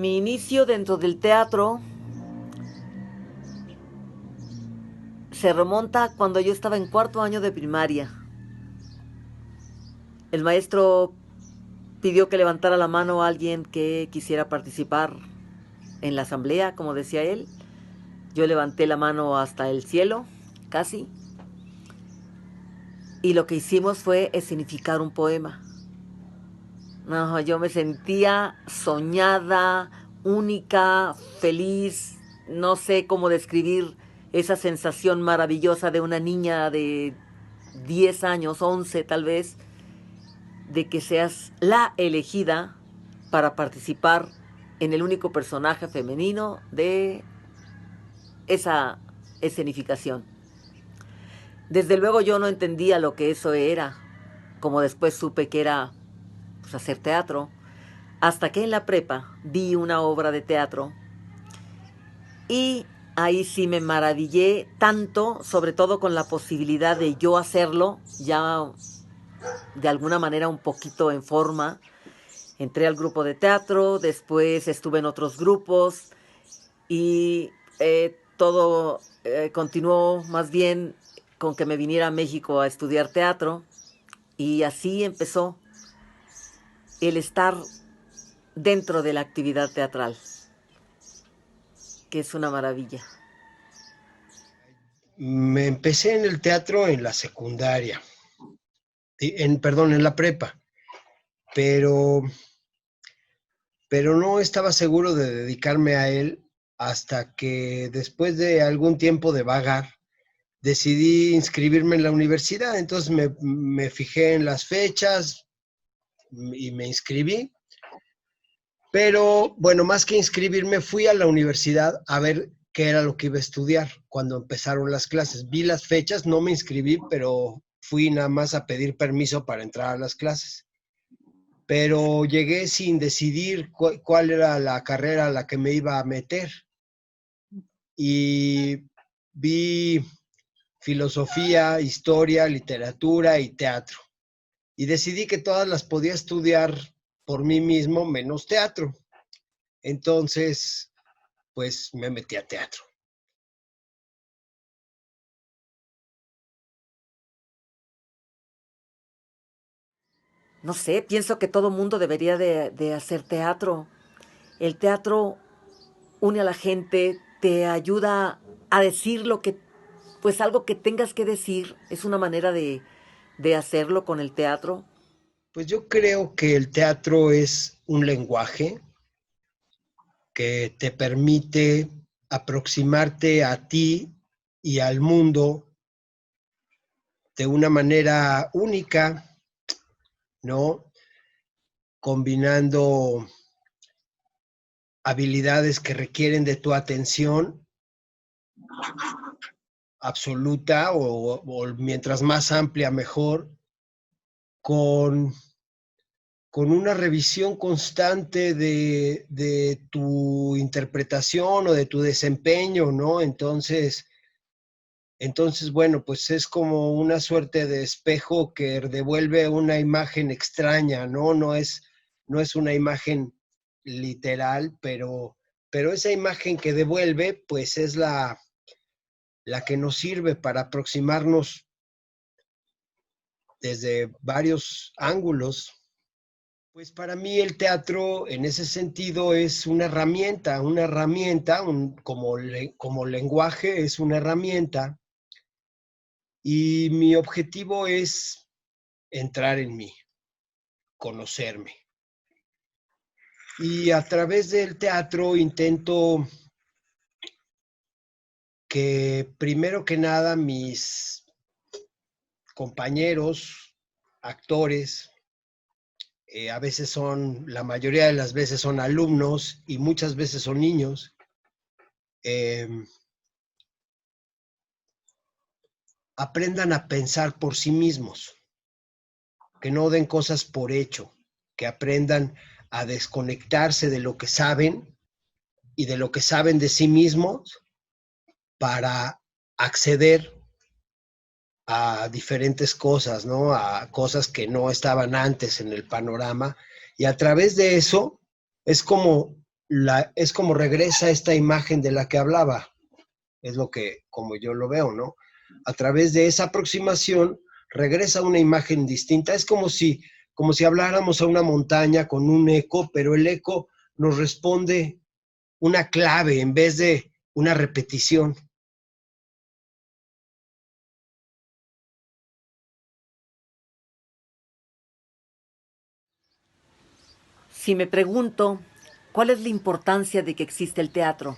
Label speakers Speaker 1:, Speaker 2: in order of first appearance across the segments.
Speaker 1: Mi inicio dentro del teatro se remonta cuando yo estaba en cuarto año de primaria. El maestro pidió que levantara la mano a alguien que quisiera participar en la asamblea, como decía él. Yo levanté la mano hasta el cielo, casi, y lo que hicimos fue escenificar un poema. No, yo me sentía soñada, única, feliz, no sé cómo describir esa sensación maravillosa de una niña de 10 años, 11 tal vez, de que seas la elegida para participar en el único personaje femenino de esa escenificación. Desde luego yo no entendía lo que eso era, como después supe que era pues, hacer teatro, hasta que en la prepa vi una obra de teatro y ahí sí me maravillé tanto, sobre todo con la posibilidad de yo hacerlo, ya de alguna manera un poquito en forma. Entré al grupo de teatro, después estuve en otros grupos y todo continuó más bien con que me viniera a México a estudiar teatro y así empezó el estar dentro de la actividad teatral, que es una maravilla.
Speaker 2: Me empecé en el teatro en la secundaria, perdón, en la prepa, pero, pero no estaba seguro de dedicarme a él hasta que después de algún tiempo de vagar, decidí inscribirme en la universidad. Entonces me fijé en las fechas y me inscribí. Pero bueno, más que inscribirme, fui a la universidad a ver qué era lo que iba a estudiar cuando empezaron las clases. Vi las fechas, no me inscribí, pero fui nada más a pedir permiso para entrar a las clases. Pero llegué sin decidir cuál era la carrera a la que me iba a meter. Y vi filosofía, historia, literatura y teatro. Y decidí que todas las podía estudiar por mí mismo, menos teatro. Entonces, pues me metí a teatro.
Speaker 1: No sé, pienso que todo mundo debería de hacer teatro. El teatro une a la gente, te ayuda a decir lo que, pues algo que tengas que decir, es una manera de hacerlo con el teatro.
Speaker 2: Pues yo creo que el teatro es un lenguaje que te permite aproximarte a ti y al mundo de una manera única, ¿no? Combinando habilidades que requieren de tu atención absoluta o mientras más amplia mejor, con, con una revisión constante de tu interpretación o de tu desempeño, ¿no? Entonces, bueno, pues es como una suerte de espejo que devuelve una imagen extraña, ¿no? No es una imagen literal, pero esa imagen que devuelve, pues es la que nos sirve para aproximarnos desde varios ángulos. Pues para mí el teatro en ese sentido es como lenguaje es una herramienta y mi objetivo es entrar en mí, conocerme. Y a través del teatro intento que primero que nada mis compañeros, actores, a veces la mayoría de las veces son alumnos y muchas veces son niños, eh, aprendan a pensar por sí mismos, que no den cosas por hecho, que aprendan a desconectarse de lo que saben y de lo que saben de sí mismos para acceder a diferentes cosas, ¿no? A cosas que no estaban antes en el panorama. Y a través de eso es como es como regresa esta imagen de la que hablaba, es lo que, como yo lo veo, ¿no? A través de esa aproximación regresa una imagen distinta. Es como si habláramos a una montaña con un eco, pero el eco nos responde una clave en vez de una repetición.
Speaker 1: Si me pregunto, ¿cuál es la importancia de que existe el teatro?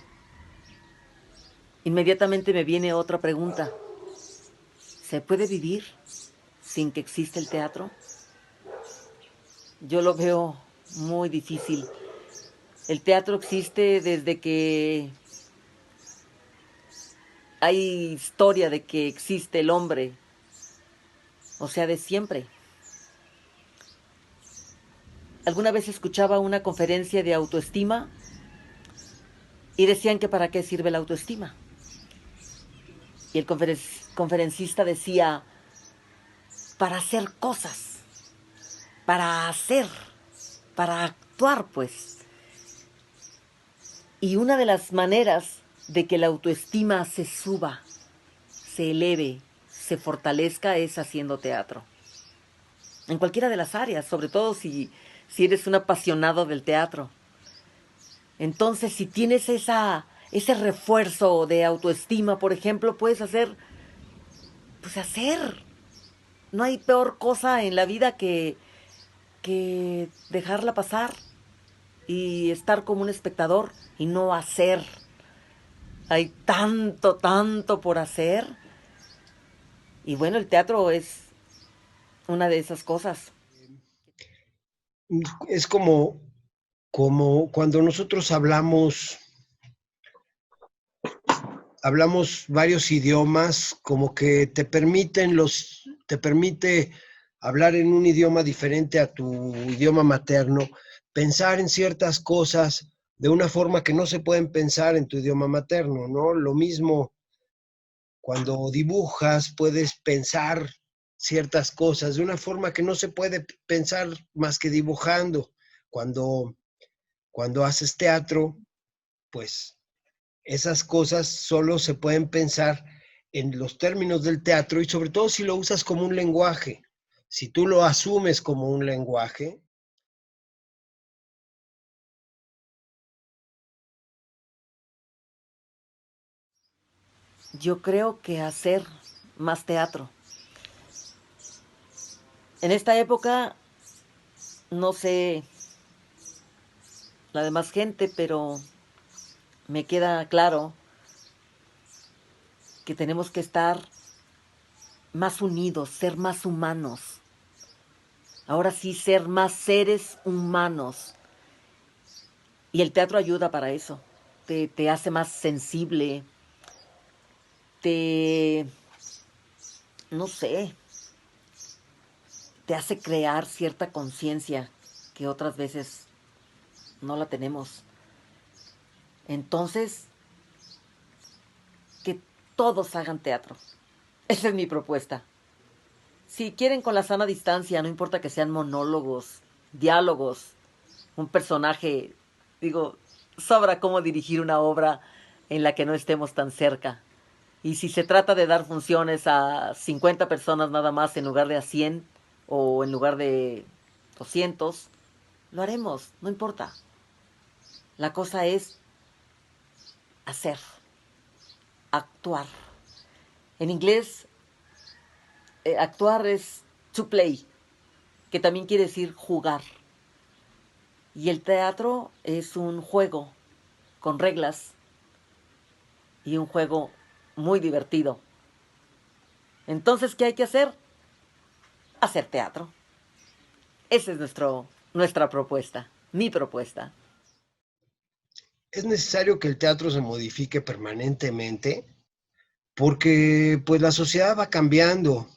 Speaker 1: Inmediatamente me viene otra pregunta. ¿Se puede vivir sin que exista el teatro? Yo lo veo muy difícil. El teatro existe desde que hay historia de que existe el hombre, o sea, de siempre. Alguna vez escuchaba una conferencia de autoestima y decían que para qué sirve la autoestima. Y el conferencista decía, para hacer cosas, para hacer, para actuar, pues. Y una de las maneras de que la autoestima se suba, se eleve, se fortalezca es haciendo teatro. En cualquiera de las áreas, sobre todo si eres un apasionado del teatro. Entonces, si tienes ese refuerzo de autoestima, por ejemplo, puedes pues hacer. No hay peor cosa en la vida que dejarla pasar y estar como un espectador y no hacer. Hay tanto, tanto por hacer. Y bueno, el teatro es una de esas cosas.
Speaker 2: Es como cuando nosotros hablamos varios idiomas, como que te permite hablar en un idioma diferente a tu idioma materno, pensar en ciertas cosas de una forma que no se pueden pensar en tu idioma materno, ¿no? Lo mismo cuando dibujas, puedes pensar ciertas cosas de una forma que no se puede pensar más que dibujando. Cuando, cuando haces teatro, pues esas cosas solo se pueden pensar en los términos del teatro y sobre todo si lo usas como un lenguaje. Si tú lo asumes como un lenguaje,
Speaker 1: Yo creo que hacer más teatro. En esta época, no sé la demás gente, pero me queda claro que tenemos que estar más unidos, ser más humanos. Ahora sí, ser más seres humanos. Y el teatro ayuda para eso. Te hace más sensible, te, no sé, te hace crear cierta conciencia que otras veces no la tenemos. Entonces, que todos hagan teatro. Esa es mi propuesta. Si quieren con la sana distancia, no importa que sean monólogos, diálogos, un personaje, digo, sobra cómo dirigir una obra en la que no estemos tan cerca. Y si se trata de dar funciones a 50 personas nada más en lugar de a 100 o en lugar de 200, lo haremos, no importa. La cosa es hacer, actuar. En inglés, actuar es to play, que también quiere decir jugar. Y el teatro es un juego con reglas y un juego muy divertido. Entonces, ¿qué hay que hacer? Hacer teatro. Esa es nuestra propuesta, mi propuesta.
Speaker 2: es necesario que el teatro se modifique permanentemente porque pues la sociedad va cambiando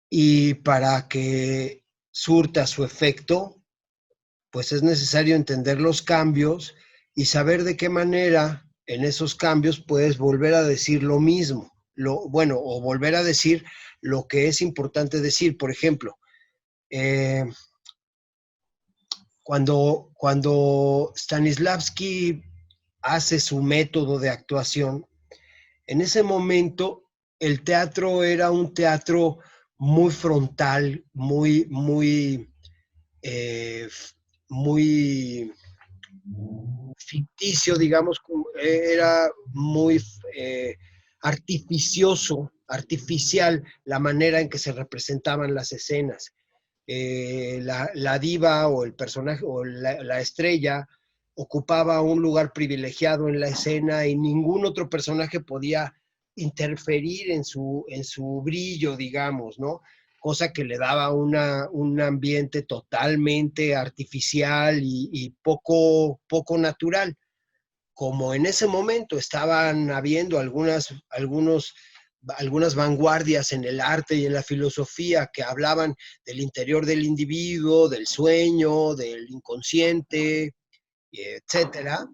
Speaker 2: y para que surta su efecto, pues es necesario entender los cambios y saber de qué manera en esos cambios puedes volver a decir lo mismo, bueno, o volver a decir lo que es importante decir. Por ejemplo, eh, cuando Stanislavski hace su método de actuación, en ese momento el teatro era un teatro muy frontal, eh, muy ficticio, digamos, era muy artificial la manera en que se representaban las escenas. La diva o el personaje o la estrella ocupaba un lugar privilegiado en la escena y ningún otro personaje podía interferir en su brillo, digamos, ¿no? Cosa que le daba un ambiente totalmente artificial y poco natural. Como en ese momento estaban habiendo algunas vanguardias en el arte y en la filosofía que hablaban del interior del individuo, del sueño, del inconsciente, etcétera.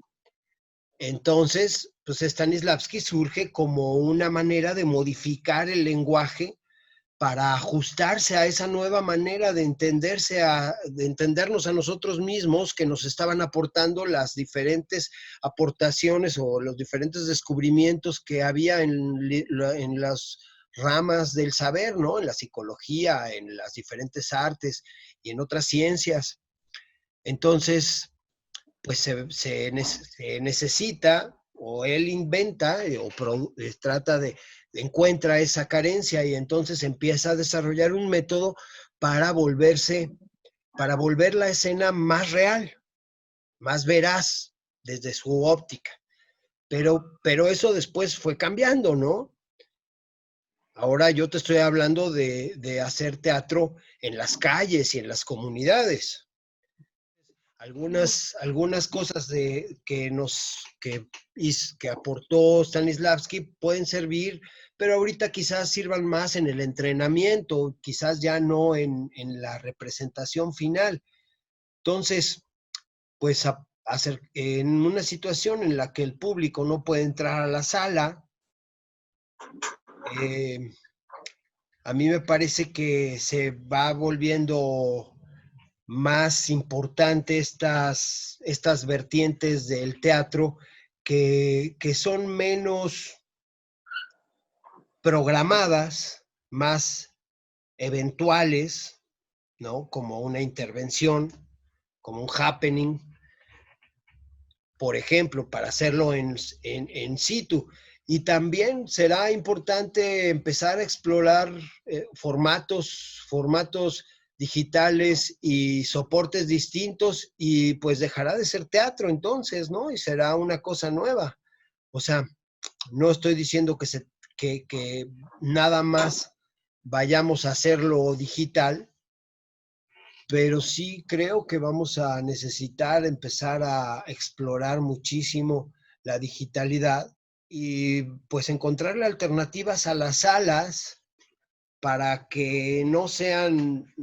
Speaker 2: Entonces, pues Stanislavski surge como una manera de modificar el lenguaje para ajustarse a esa nueva manera de de entendernos a nosotros mismos que nos estaban aportando las diferentes aportaciones o los diferentes descubrimientos que había en las ramas del saber, ¿no? En la psicología, en las diferentes artes y en otras ciencias. Entonces, pues se necesita o él inventa trata encuentra esa carencia y entonces empieza a desarrollar un método para para volver la escena más real, más veraz desde su óptica. Pero eso después fue cambiando, ¿no? Ahora yo te estoy hablando de hacer teatro en las calles y en las comunidades. Algunas cosas que aportó Stanislavski pueden servir, pero ahorita quizás sirvan más en el entrenamiento, quizás ya no en la representación final. Entonces, pues en una situación en la que el público no puede entrar a la sala, eh, a mí me parece que se va volviendo más importante estas vertientes del teatro que son menos programadas, más eventuales, ¿no? Como una intervención, como un happening, por ejemplo, para hacerlo en situ. Y también será importante empezar a explorar formatos digitales y soportes distintos y pues dejará de ser teatro entonces, ¿no? Y será una cosa nueva. O sea, no estoy diciendo que nada más vayamos a hacerlo digital, pero sí creo que vamos a necesitar empezar a explorar muchísimo la digitalidad y pues encontrarle alternativas a las salas para que no sean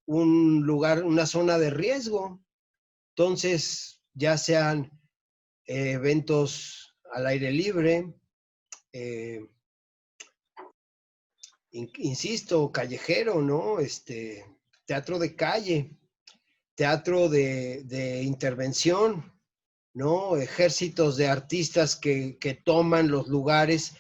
Speaker 2: un lugar, una zona de riesgo. Entonces, ya sean eventos al aire libre, eh, insisto, callejero, ¿no? Teatro de calle, teatro de intervención, ¿no? Ejércitos de artistas que toman los lugares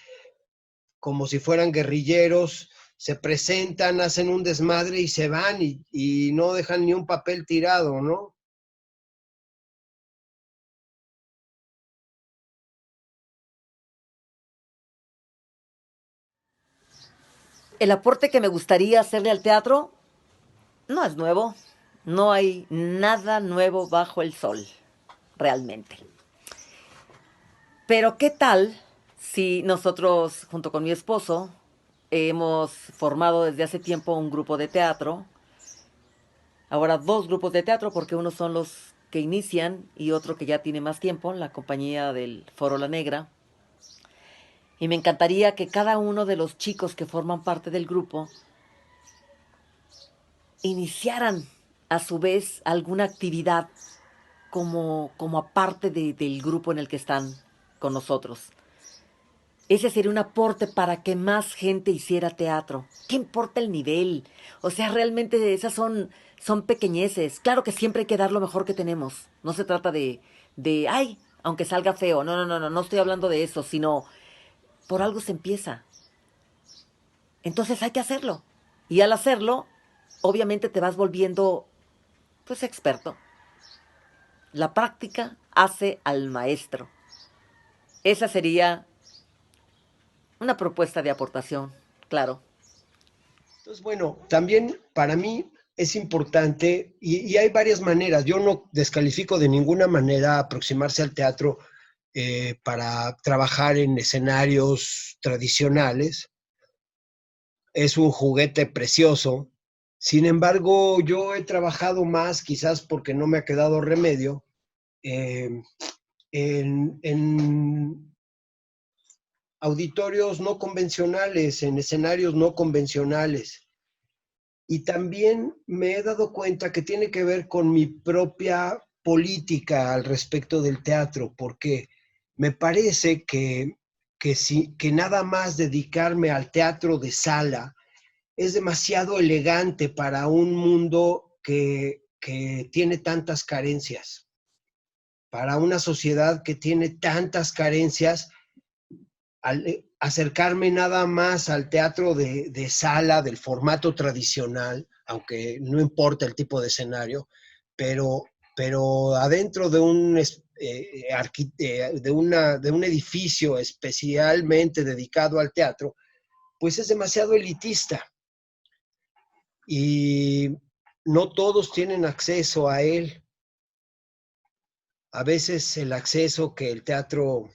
Speaker 2: como si fueran guerrilleros, se presentan, hacen un desmadre y se van y no dejan ni un papel tirado, ¿no?
Speaker 1: El aporte que me gustaría hacerle al teatro no es nuevo. No hay nada nuevo bajo el sol, realmente. Pero ¿qué tal si nosotros, junto con mi esposo, hemos formado desde hace tiempo un grupo de teatro? Ahora dos grupos de teatro, porque unos son los que inician y otro que ya tiene más tiempo, la compañía del Foro La Negra. Y me encantaría que cada uno de los chicos que forman parte del grupo iniciaran a su vez alguna actividad como aparte del grupo en el que están con nosotros. ese sería un aporte para que más gente hiciera teatro. ¿Qué importa el nivel? O sea, realmente esas son pequeñeces. Claro que siempre hay que dar lo mejor que tenemos. No se trata ay, aunque salga feo. No estoy hablando de eso, sino por algo se empieza. Entonces hay que hacerlo. Y al hacerlo, obviamente te vas volviendo, pues, experto. La práctica hace al maestro. Esa sería una propuesta de aportación, claro.
Speaker 2: Entonces, bueno, también para mí es importante, y hay varias maneras, yo no descalifico de ninguna manera aproximarse al teatro para trabajar en escenarios tradicionales. Es un juguete precioso. Sin embargo, yo he trabajado más, quizás porque no me ha quedado remedio, eh, en auditorios no convencionales, en escenarios no convencionales. Y también me he dado cuenta que tiene que ver con mi propia política al respecto del teatro, porque me parece que nada más dedicarme al teatro de sala es demasiado elegante para un mundo que tiene tantas carencias, para una sociedad que tiene tantas carencias. Al acercarme nada más al teatro de sala, del formato tradicional, aunque no importa el tipo de escenario, pero, pero adentro de de un edificio especialmente dedicado al teatro, pues es demasiado elitista y no todos tienen acceso a él. A veces el acceso que el teatro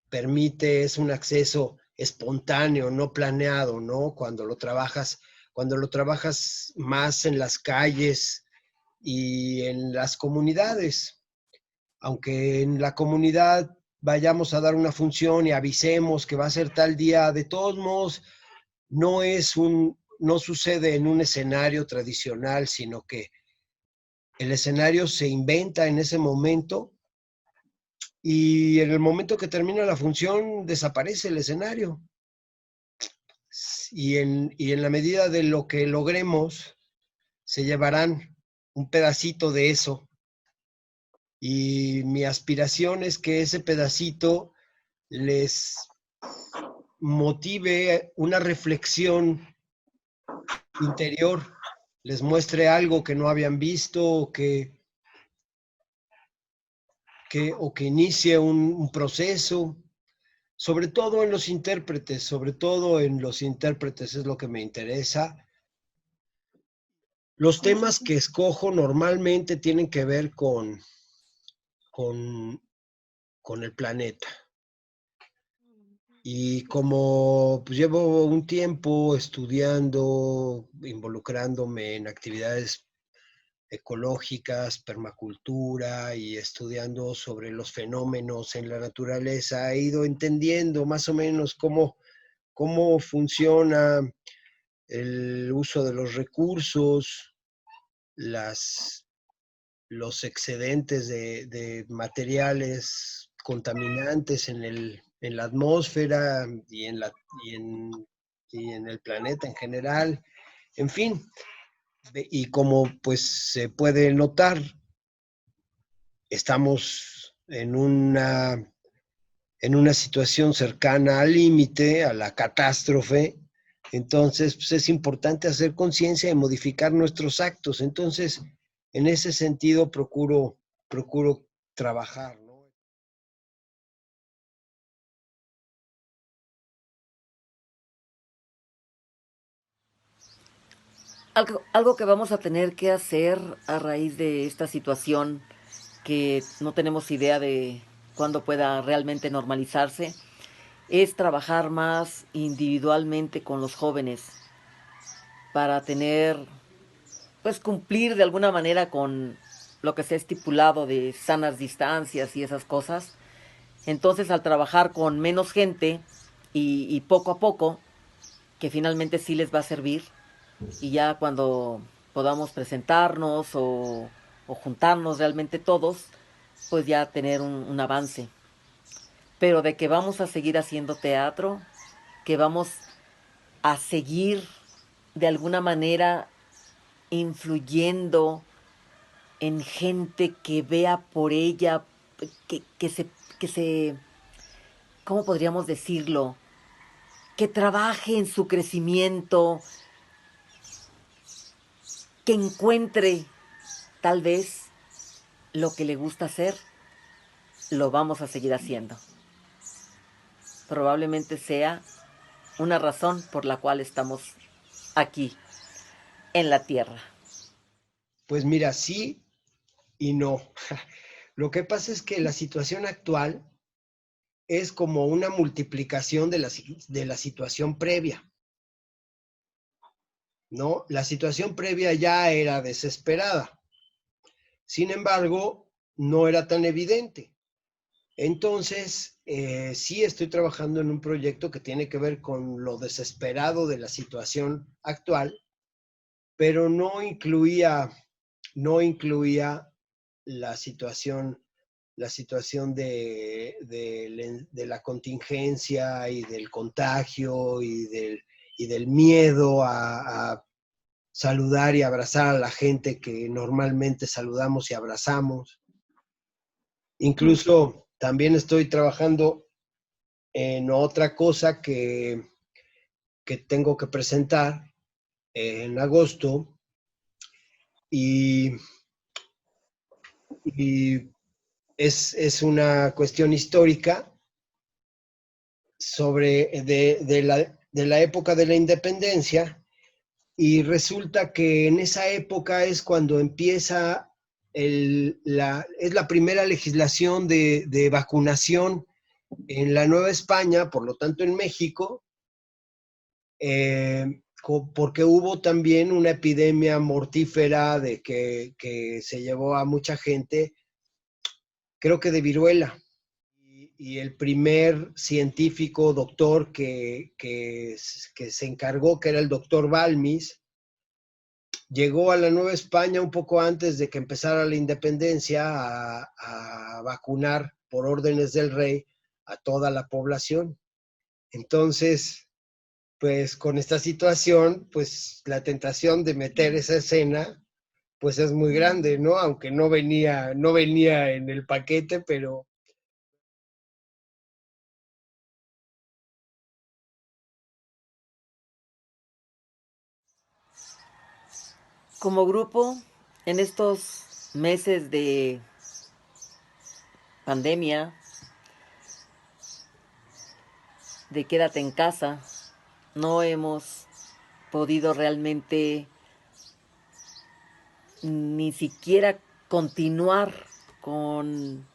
Speaker 2: permite es un acceso espontáneo, no planeado, ¿no? Cuando lo trabajas más en las calles y en las comunidades, aunque en la comunidad vayamos a dar una función y avisemos que va a ser tal día, de todos modos, no sucede en un escenario tradicional, sino que el escenario se inventa en ese momento y en el momento que termina la función desaparece el escenario. Y en la medida de lo que logremos, se llevarán un pedacito de eso. Y mi aspiración es que ese pedacito les motive una reflexión interior, les muestre algo que no habían visto o que inicie un proceso, sobre todo en los intérpretes es lo que me interesa. Los temas que escojo normalmente tienen que ver con, con el planeta. Y como pues, llevo un tiempo estudiando, involucrándome en actividades ecológicas, permacultura y estudiando sobre los fenómenos en la naturaleza, he ido entendiendo más o menos cómo funciona el uso de los recursos, las, los excedentes de materiales contaminantes en la atmósfera y en el planeta en general. En fin, y como pues se puede notar, estamos en una situación cercana al límite, a la catástrofe. Entonces, pues es importante hacer conciencia y modificar nuestros actos. Entonces, en ese sentido, procuro trabajar, ¿no?
Speaker 1: Algo que vamos a tener que hacer a raíz de esta situación que no tenemos idea de cuándo pueda realmente normalizarse, es trabajar más individualmente con los jóvenes para tener, pues cumplir de alguna manera con lo que se ha estipulado de sanas distancias y esas cosas. Entonces al trabajar con menos gente y poco a poco, que finalmente sí les va a servir, y ya cuando podamos presentarnos o juntarnos realmente todos, pues ya tener un avance. pero de que vamos a seguir haciendo teatro, que vamos a seguir de alguna manera influyendo en gente que vea por ella, que, que se, que se, ¿cómo podríamos decirlo? Que trabaje en su crecimiento, que encuentre tal vez lo que le gusta hacer, lo vamos a seguir haciendo. Probablemente sea una razón por la cual estamos aquí, en la Tierra.
Speaker 2: Pues mira, sí y no. Lo que pasa es que la situación actual es como una multiplicación de la situación previa, ¿no? La situación previa ya era desesperada. Sin embargo, no era tan evidente. Entonces, sí estoy trabajando en un proyecto que tiene que ver con lo desesperado de la situación actual, pero no incluía la situación de la contingencia y del contagio y del miedo a saludar y abrazar a la gente que normalmente saludamos y abrazamos. Incluso también estoy trabajando en otra cosa que tengo que presentar en agosto y, y es una cuestión histórica de la época de la independencia, y resulta que en esa época es cuando empieza es la primera legislación de vacunación en la Nueva España, por lo tanto en México, porque hubo también una epidemia mortífera que se llevó a mucha gente, creo que de viruela. Y el primer científico doctor que se encargó, que era el doctor Balmis, llegó a la Nueva España un poco antes de que empezara la independencia a vacunar por órdenes del rey a toda la población. Entonces, pues con esta situación, pues la tentación de meter esa escena, pues es muy grande, ¿no? Aunque no venía en el paquete, pero
Speaker 1: Como grupo, en estos meses de pandemia, de quédate en casa, no hemos podido realmente ni siquiera continuar con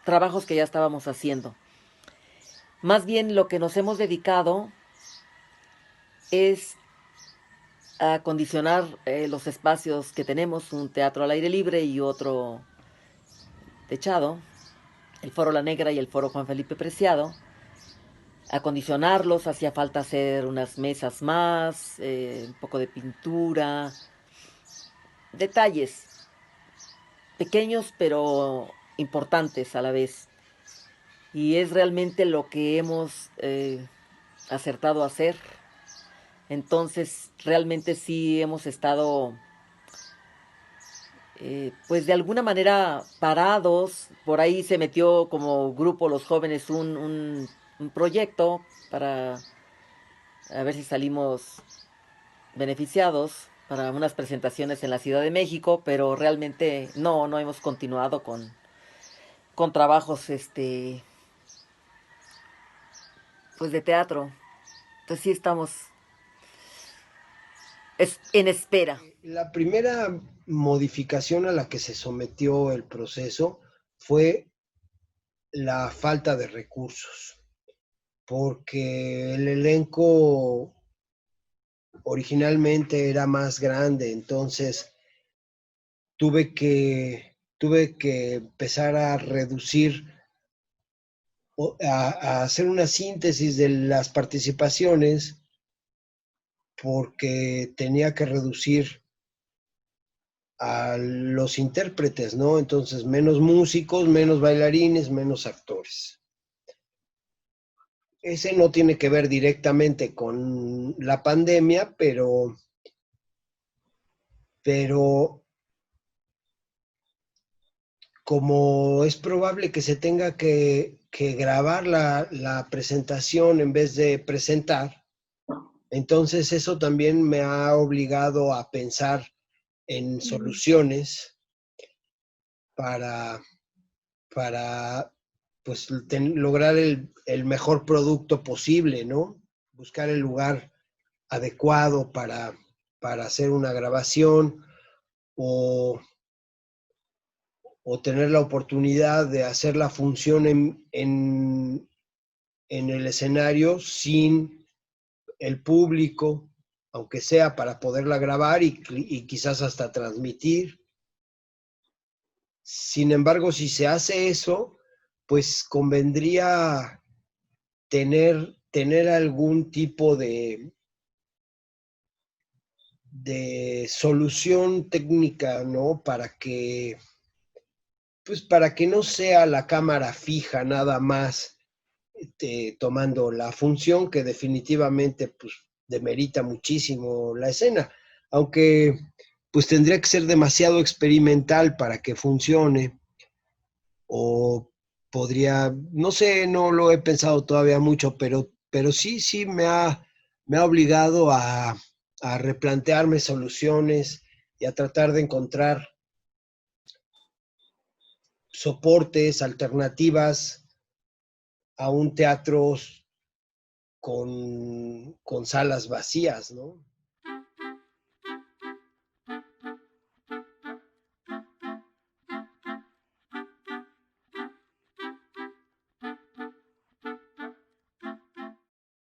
Speaker 1: trabajos que ya estábamos haciendo. Más bien lo que nos hemos dedicado es a acondicionar los espacios que tenemos, un teatro al aire libre y otro techado, el Foro La Negra y el Foro Juan Felipe Preciado. Acondicionarlos, hacía falta hacer unas mesas más, un poco de pintura, detalles pequeños pero importantes a la vez. Y es realmente lo que hemos acertado a hacer. Entonces, realmente sí hemos estado, pues de alguna manera parados. Por ahí se metió como grupo los jóvenes un proyecto para a ver si salimos beneficiados para unas presentaciones en la Ciudad de México, pero realmente no hemos continuado con trabajos pues de teatro. Entonces sí estamos en espera.
Speaker 2: la primera modificación a la que se sometió el proceso fue la falta de recursos, porque el elenco originalmente era más grande, entonces tuve que empezar a reducir, a hacer una síntesis de las participaciones, porque tenía que reducir a los intérpretes, ¿no? Entonces, menos músicos, menos bailarines, menos actores. ese no tiene que ver directamente con la pandemia, pero como es probable que se tenga que grabar la presentación en vez de presentar, entonces eso también me ha obligado a pensar en soluciones para, para pues, lograr el mejor producto posible, ¿no? Buscar el lugar adecuado para hacer una grabación o, o tener la oportunidad de hacer la función en el escenario sin el público, aunque sea para poderla grabar y quizás hasta transmitir. Sin embargo, si se hace eso, pues convendría tener algún tipo de solución técnica, ¿no? Pues para que no sea la cámara fija nada más tomando la función que definitivamente pues demerita muchísimo la escena, aunque pues tendría que ser demasiado experimental para que funcione o podría, no sé, no lo he pensado todavía mucho, pero sí me ha obligado a replantearme soluciones y a tratar de encontrar soportes, alternativas a un teatro con salas vacías, ¿no?